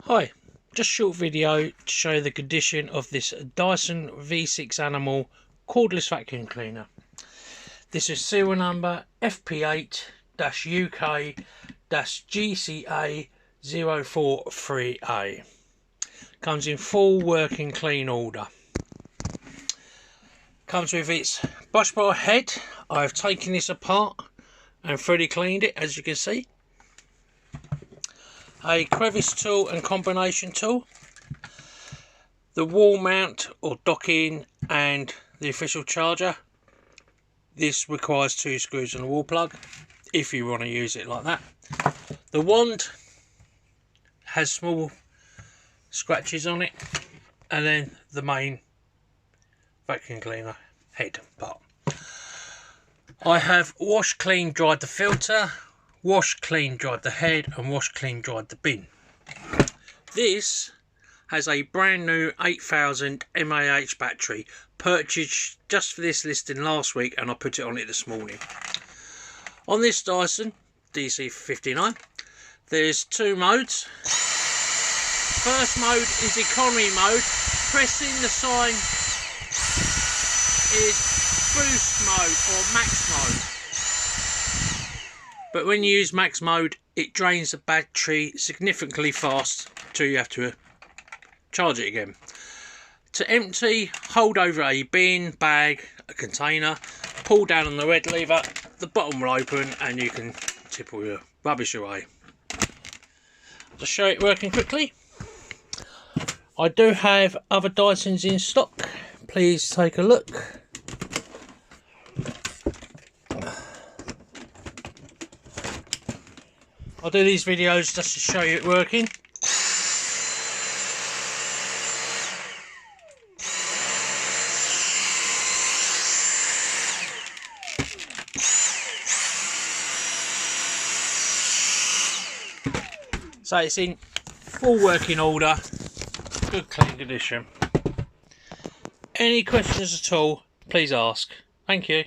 Hi, just a short video to show the condition of this Dyson V6 Animal cordless vacuum cleaner. This is serial number FP8-UK-GCA043A. Comes in full working clean order. Comes with its brush bar head. I've taken this apart and fully cleaned it, as you can see. A crevice tool and combination tool, the wall mount or docking, and the official charger. This requires 2 screws and a wall plug if you want to use it like that. The wand has small scratches on it, and then the main vacuum cleaner head part. I have washed, clean, dried the filter, washed, clean, dried the head, and washed, clean, dried the bin. This has a brand new 8000 mAh battery, purchased just for this listing last week, and I put it on it this morning. On this Dyson DC59, there's 2 modes. First mode is economy mode. Pressing the sign is boost mode or max mode. But when you use max mode, it drains the battery significantly fast till you have to charge it again. To empty, hold over a bin, bag, a container, pull down on the red lever, the bottom will open and you can tip all your rubbish away. To show it working quickly, I do have other Dysons in stock. Please take a look. I do these videos just to show you it working. So it's in full working order, good clean condition. Any questions at all, please ask. Thank you.